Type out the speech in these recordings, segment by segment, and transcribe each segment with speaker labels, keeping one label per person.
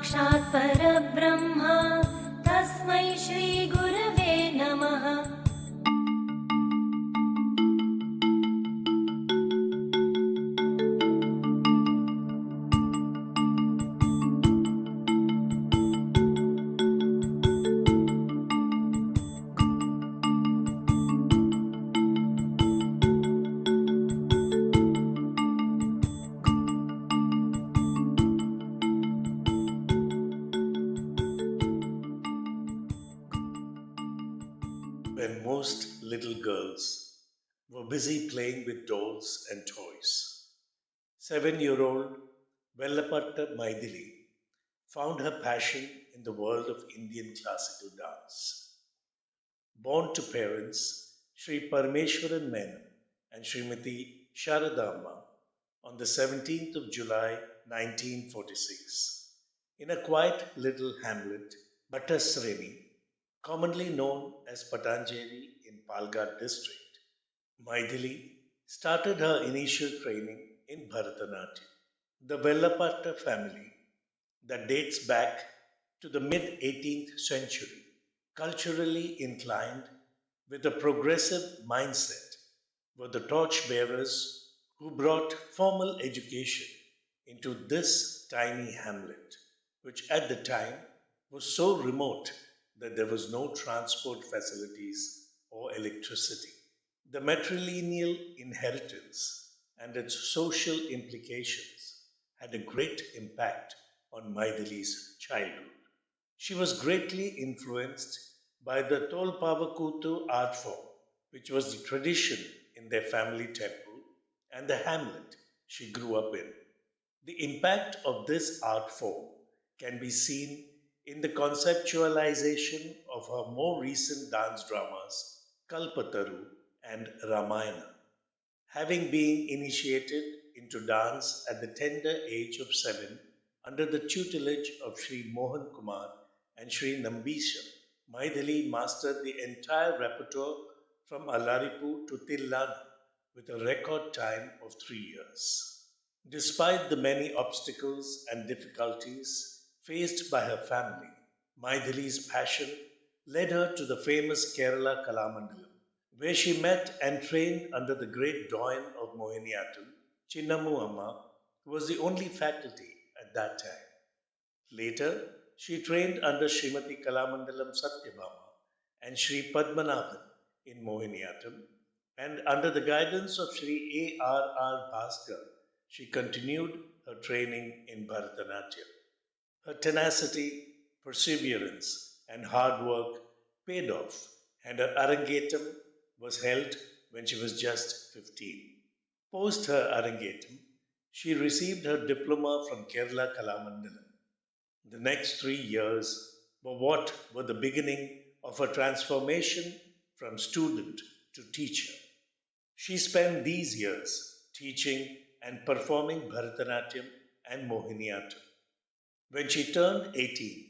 Speaker 1: साक्षात् परब्रह्मा तस्मै श्री गुरवे नमः।
Speaker 2: When most little girls were busy playing with dolls and toys, 7-year-old Vellapatta Mydhili found her passion in the world of Indian classical dance. Born to parents Sri Parameshwaran Menon and Srimati Sharadamma on the 17th of July 1946, in a quiet little hamlet, Bhattasreni, commonly known as Patanjeri in Palghat district, Mydhili started her initial training in Bharatanatyam. The Vellapatta family, that dates back to the mid 18th century, culturally inclined with a progressive mindset, were the torchbearers who brought formal education into this tiny hamlet, which at the time was so remote that there was no transport facilities or electricity. The matrilineal inheritance and its social implications had a great impact on Mydhili's childhood. She was greatly influenced by the Tolpavakutu art form, which was the tradition in their family temple and the hamlet she grew up in. The impact of this art form can be seen in the conceptualization of her more recent dance dramas, Kalpataru and Ramayana. Having been initiated into dance at the tender age of 7 under the tutelage of Sri Mohan Kumar and Sri Nambisha, Mydhili mastered the entire repertoire from Alaripu to Tillana with a record time of 3 years. Despite the many obstacles and difficulties faced by her family, Mydhili's passion led her to the famous Kerala Kalamandalam, where she met and trained under the great doyen of Mohiniyattam, Chinnamu Amma, who was the only faculty at that time. Later, she trained under Srimati Kalamandalam Satyabhama and Sri Padmanabhan in Mohiniyattam, and under the guidance of Sri A.R.R. Bhaskar, she continued her training in Bharatanatyam. Her tenacity, perseverance, and hard work paid off, and her Arangetam was held when she was just 15. Post her Arangetam, she received her diploma from Kerala Kalamandalam. The next 3 years were what were the beginning of her transformation from student to teacher. She spent these years teaching and performing Bharatanatyam and Mohiniyattam. When she turned 18,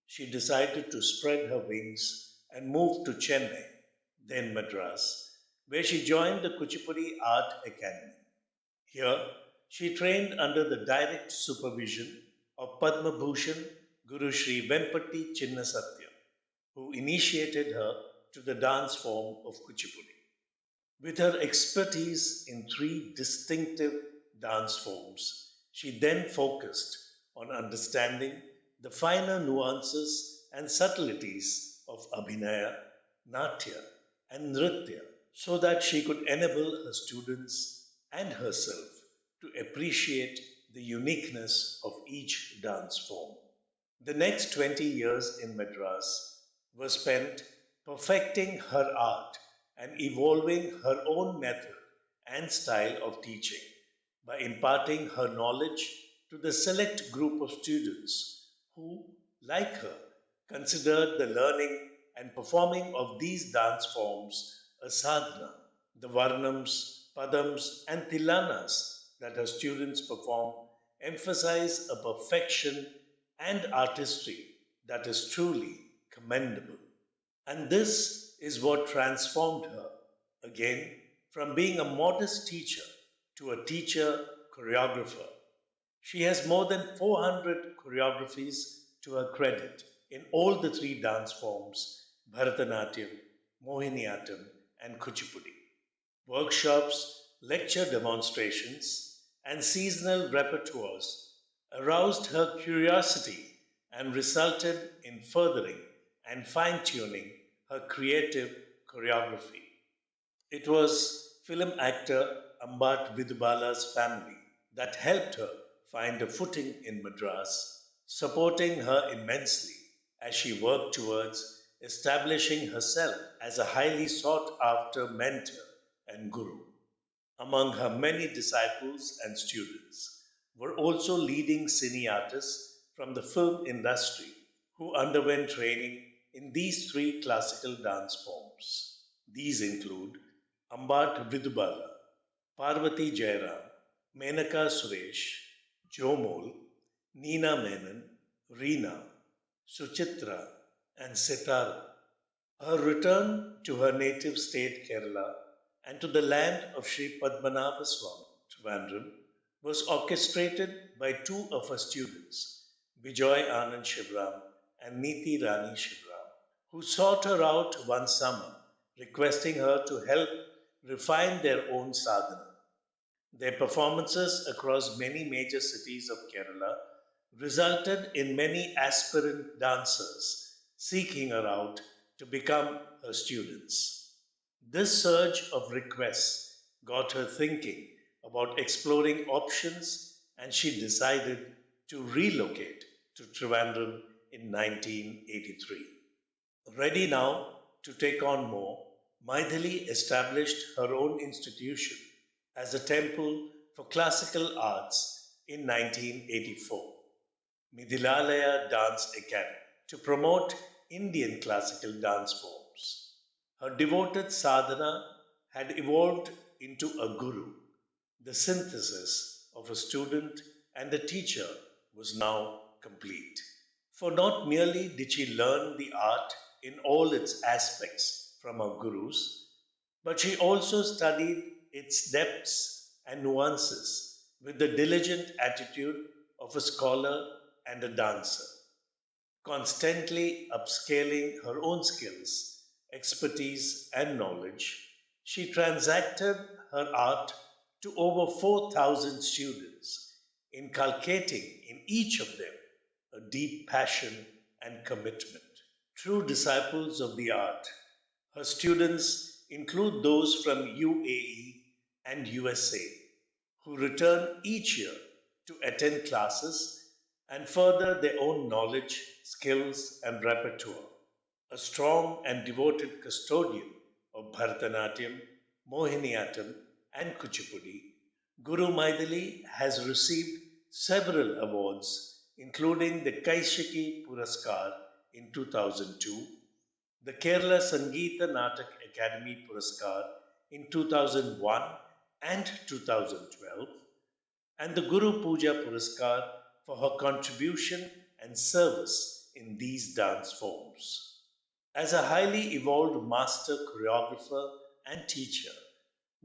Speaker 2: she decided to spread her wings and moved to Chennai, then Madras, where she joined the Kuchipudi Art Academy. Here, she trained under the direct supervision of Padma Bhushan Guru Sri Vempati Chinnasatyam, who initiated her to the dance form of Kuchipudi. With her expertise in three distinctive dance forms, she then focused on understanding the finer nuances and subtleties of Abhinaya, Natya, and Nritya so that she could enable her students and herself to appreciate the uniqueness of each dance form. The next 20 years in Madras were spent perfecting her art and evolving her own method and style of teaching by imparting her knowledge to the select group of students who, like her, considered the learning and performing of these dance forms a sadhana. The varnams, padams, and tilanas that her students perform emphasize a perfection and artistry that is truly commendable. And this is what transformed her, again, from being a modest teacher to a teacher choreographer. She has more than 400 choreographies to her credit in all the three dance forms Bharatanatyam, Mohiniyattam, and Kuchipudi. Workshops, lecture demonstrations, and seasonal repertoires aroused her curiosity and resulted in furthering and fine tuning her creative choreography. It was film actor Ambat Vidubala's family that helped her find a footing in Madras, supporting her immensely as she worked towards establishing herself as a highly sought after mentor and guru. Among her many disciples and students were also leading cine artists from the film industry who underwent training in these three classical dance forms. These include Ambat Vidubala, Parvati Jairam, Menaka Suresh, Jomol, Neena Menon, Reena, Suchitra, and Sitara. Her return to her native state Kerala and to the land of Sri Padmanabha Swami, Trivandrum, was orchestrated by two of her students, Bijoy Anand Shivram and Niti Rani Shivram, who sought her out one summer, requesting her to help refine their own sadhana. Their performances across many major cities of Kerala resulted in many aspirant dancers seeking her out to become her students. This surge of requests got her thinking about exploring options, and she decided to relocate to Trivandrum in 1983. Ready now to take on more, Mydhili established her own institution as a temple for classical arts in 1984, Midhilalaya Dance Academy, to promote Indian classical dance forms. Her devoted sadhana had evolved into a guru. The synthesis of a student and a teacher was now complete. For not merely did she learn the art in all its aspects from her gurus, but she also studied its depths and nuances with the diligent attitude of a scholar and a dancer, constantly upscaling her own skills, expertise, and knowledge. She transacted her art to over 4,000 students, inculcating in each of them a deep passion and commitment. True disciples of the art, her students include those from UAE and USA who return each year to attend classes and further their own knowledge, skills, and repertoire. A strong and devoted custodian of Bharatanatyam, Mohiniyattam, and Kuchipudi, Guru Mydhili has received several awards, including the Kaishiki Puraskar in 2002, the Kerala Sangeeta Natak Academy Puraskar in 2001 and 2012, and the Guru Puja Puraskar for her contribution and service in these dance forms. As a highly evolved master choreographer and teacher,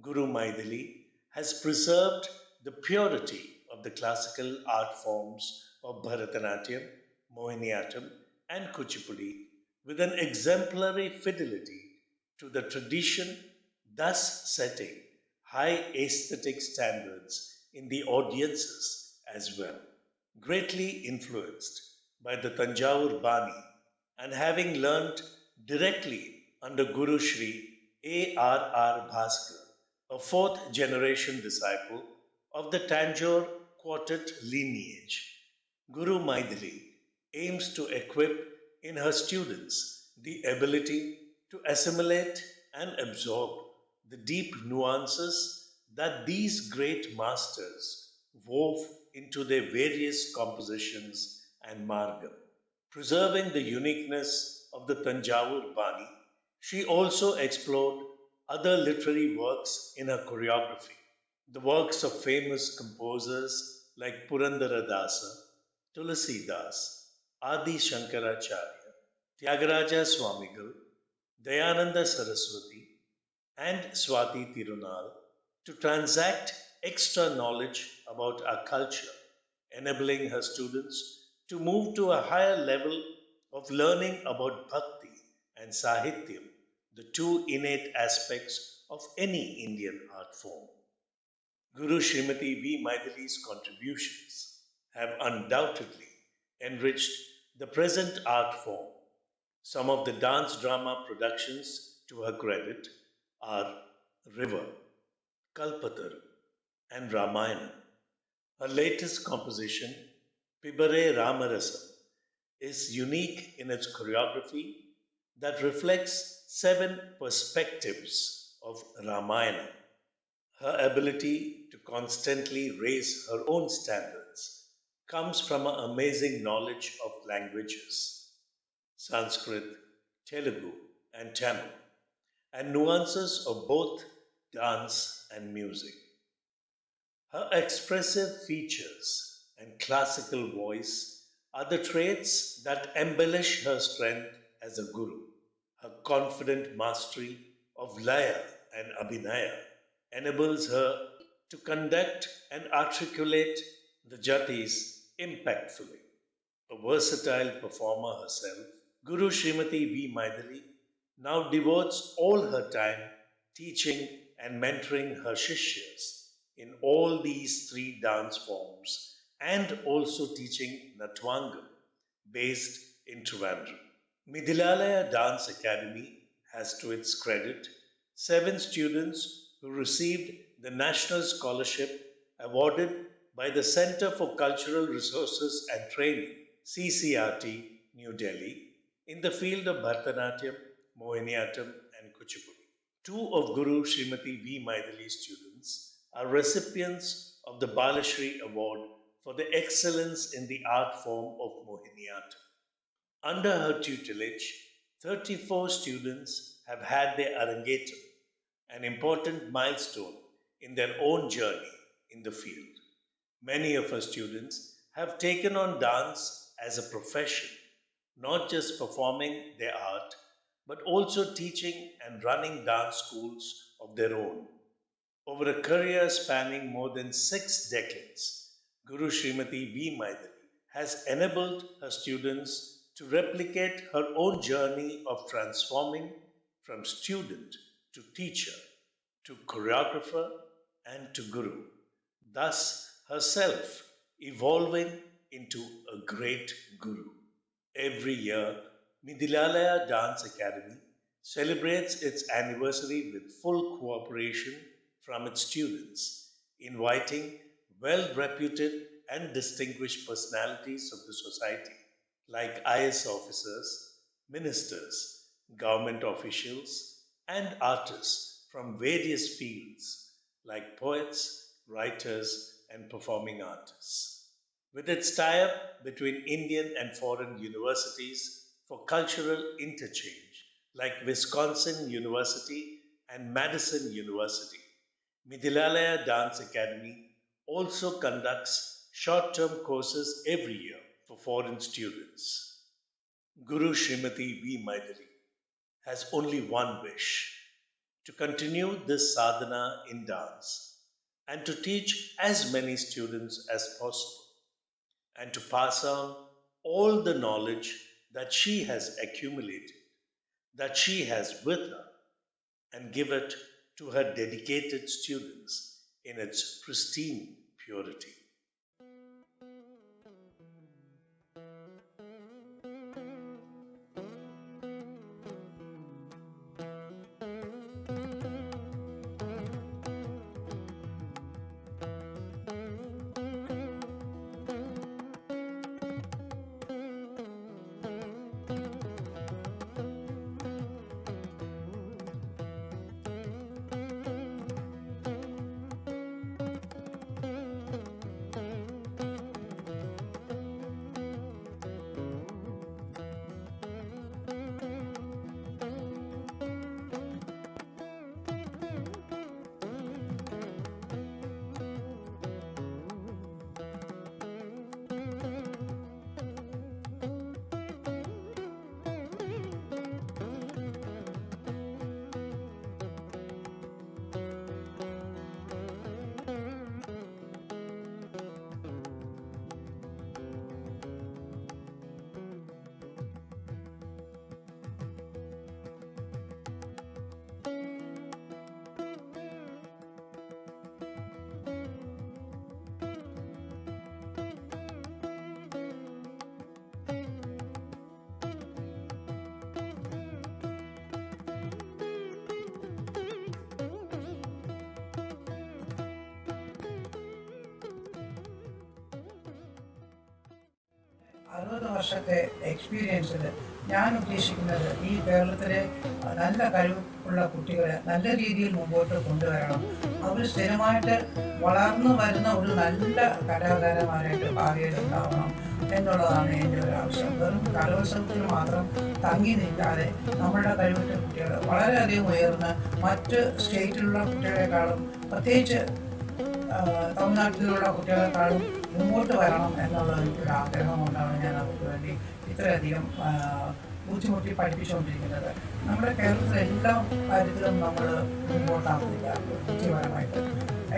Speaker 2: Guru Mydhili has preserved the purity of the classical art forms of Bharatanatyam, Mohiniyattam, and Kuchipudi with an exemplary fidelity to the tradition, thus setting high aesthetic standards in the audiences as well. Greatly influenced by the Tanjavur Bani and having learnt directly under Guru Sri A.R.R. Bhaskar, a fourth generation disciple of the Tanjore quartet lineage, Guru Mydhili aims to equip in her students the ability to assimilate and absorb the deep nuances that these great masters wove into their various compositions and margam. Preserving the uniqueness of the Tanjavur Bani, she also explored other literary works in her choreography. The works of famous composers like Purandara Dasa, Tulasi Das, Adi Shankaracharya, Tyagaraja Swamigal, Dayananda Saraswati, and Swati Tirunal to transact extra knowledge about our culture, enabling her students to move to a higher level of learning about bhakti and sahityam, the two innate aspects of any Indian art form. Guru Srimati V. Mydhili's contributions have undoubtedly enriched the present art form. Some of the dance drama productions to her credit are River, Kalpataru, and Ramayana. Her latest composition, Pibare Ramarasam, is unique in its choreography that reflects seven perspectives of Ramayana. Her ability to constantly raise her own standards comes from an amazing knowledge of languages Sanskrit, Telugu, and Tamil, and nuances of both dance and music. Her expressive features and classical voice are the traits that embellish her strength as a guru. Her confident mastery of Laya and Abhinaya enables her to conduct and articulate the jatis impactfully. A versatile performer herself, Guru Srimati V. Mydhili now devotes all her time teaching and mentoring her shishyas in all these three dance forms and also teaching Natwangam based in Trivandrum. Midhilalaya Dance Academy has to its credit seven students who received the National Scholarship awarded by the Center for Cultural Resources and Training, CCRT, New Delhi, in the field of Bharatanatyam, Mohiniyattam, and Kuchipudi. Two of Guru Srimati V. Mydhili's students are recipients of the Balashri Award for the excellence in the art form of Mohiniyattam. Under her tutelage, 34 students have had their Arangetam, an important milestone in their own journey in the field. Many of her students have taken on dance as a profession, not just performing their art, but also teaching and running dance schools of their own. Over a career spanning more than 6 decades, Guru Srimati V. Mydhili has enabled her students to replicate her own journey of transforming from student to teacher to choreographer and to guru, thus herself evolving into a great guru. Every year, Midhilalaya Dance Academy celebrates its anniversary with full cooperation from its students, inviting well reputed and distinguished personalities of the society like IS officers, ministers, government officials, and artists from various fields like poets, writers, and performing artists. With its tie up between Indian and foreign universities for cultural interchange, like Wisconsin University and Madison University, Midhilalaya Dance Academy also conducts short term courses every year for foreign students. Guru Srimati V. Mydhili has only one wish to continue this sadhana in dance and to teach as many students as possible and to pass on all the knowledge that she has accumulated, that she has with her, and give it to her dedicated students in its pristine purity.
Speaker 3: 60 വർഷത്തെ എക്സ്പീരിയൻസിൽ ഞാൻ ഉദ്ദേശിക്കുന്നത് ഈ കേരളത്തിലെ നല്ല കഴിവുള്ള കുട്ടികളെ നല്ല രീതിയിൽ മുമ്പോട്ട് കൊണ്ടുവരണം. അവർ സ്ഥിരമായിട്ട് വളർന്നു വരുന്ന ഒരു നല്ല കലാകാരന്മാരായിട്ട് ഭാവിയിൽ ഉണ്ടാവണം എന്നുള്ളതാണ് എൻ്റെ ഒരു ആവശ്യം. വെറും കലോത്സവത്തിൽ മാത്രം തങ്ങി നിൽക്കാതെ നമ്മുടെ കഴിവുറ്റ കുട്ടികൾ വളരെയധികം ഉയർന്ന് മറ്റ് സ്റ്റേറ്റിലുള്ള കുട്ടികളെക്കാളും, പ്രത്യേകിച്ച് തമിഴ്നാട്ടിലുള്ള കുട്ടികളെക്കാളും മുമ്പോട്ട് വരണം എന്നുള്ള എനിക്കൊരു ആഗ്രഹം കൊണ്ടാണ് ഞാൻ അവർക്ക് വേണ്ടി ഇത്രയധികം ബുദ്ധിമുട്ടി പഠിപ്പിച്ചുകൊണ്ടിരിക്കുന്നത്. നമ്മുടെ കേരളത്തിലെ എല്ലാ കാര്യത്തിലും നമ്മൾ മുമ്പോട്ടാകുന്നില്ല. ബുദ്ധിപരമായിട്ട്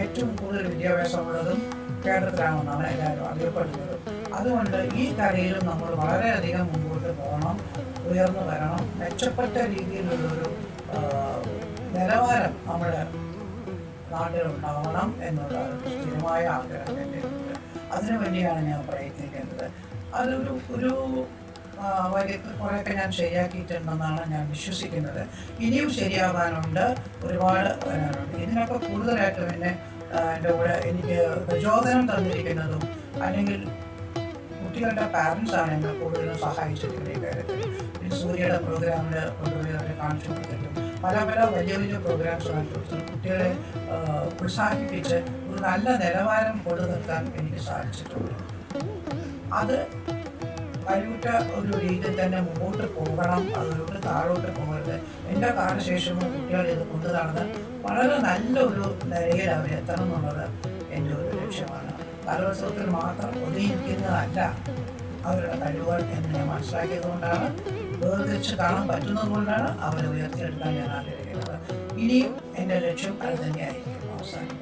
Speaker 3: ഏറ്റവും കൂടുതൽ വിദ്യാഭ്യാസമുള്ളതും കേരളത്തിലാണെന്നാണ് എല്ലാവരും അറിയപ്പെടുന്നത്. അതുകൊണ്ട് ഈ കലയിലും നമ്മൾ വളരെയധികം മുമ്പോട്ട് പോകണം, ഉയർന്നു വരണം. മെച്ചപ്പെട്ട രീതിയിലുള്ളൊരു നിലവാരം നമ്മുടെ നാട്ടിലുണ്ടാവണം എന്നുള്ള ഒരു സ്ഥിരമായ ആഗ്രഹം എൻ്റെ ഉണ്ട്. അതിനുവേണ്ടിയാണ് ഞാൻ പ്രയത്നിക്കുന്നത്. അതൊരു ഒരു കുറേയൊക്കെ ഞാൻ ശരിയാക്കിയിട്ടുണ്ടെന്നാണ് ഞാൻ വിശ്വസിക്കുന്നത്. ഇനിയും ശരിയാകാനുണ്ട്, ഒരുപാട് വരാനുണ്ട്. ഇതിനൊക്കെ കൂടുതലായിട്ടും എൻ്റെ കൂടെ എനിക്ക് പ്രചോദനം തന്നിരിക്കുന്നതും അല്ലെങ്കിൽ കുട്ടികളുടെ പാരൻസാണ് എന്നെ കൂടുതലും സഹായിച്ചിരിക്കുന്നത് ഈ കാര്യത്തിൽ. സൂര്യയുടെ പ്രോഗ്രാമിൽ കൊണ്ടുപോയി അവരെ കാണിച്ചു കൊടുത്തിട്ടും പല വലിയ വലിയ പ്രോഗ്രാംസ് കാണിച്ചു കൊടുത്തിട്ടും കുട്ടികളെ പ്രോത്സാഹിപ്പിച്ച് ഒരു നല്ല നിലവാരം കൊണ്ടു നിർത്താൻ എനിക്ക് സാധിച്ചിട്ടുണ്ട്. അത് കഴിവുറ്റ ഒരു രീതിയിൽ തന്നെ മുമ്പോട്ട് പോകണം, അതിലൂടെ താഴോട്ട് പോകരുത്. എൻ്റെ കാലശേഷവും കുട്ടികൾ ഇത് കൊണ്ടു നടന്ന് വളരെ നല്ലൊരു നിലയിൽ അവരെത്തണം എന്നുള്ളത് എൻ്റെ ഒരു ലക്ഷ്യമാണ്. കലോത്സവത്തിൽ മാത്രം ഒതുങ്ങിയിരിക്കുന്നതല്ല അവരുടെ കഴിവുകൾ എന്ന് ഞാൻ മനസ്സിലാക്കിയത് കൊണ്ടാണ്, വേർതിരിച്ച് കാണാൻ പറ്റുന്നത് കൊണ്ടാണ് അവരെ ഉയർത്തിയെടുക്കാൻ ഞാൻ ആഗ്രഹിക്കുന്നത്. ഇനിയും എൻ്റെ ലക്ഷ്യം അത് തന്നെയായിരിക്കും അവസാനം.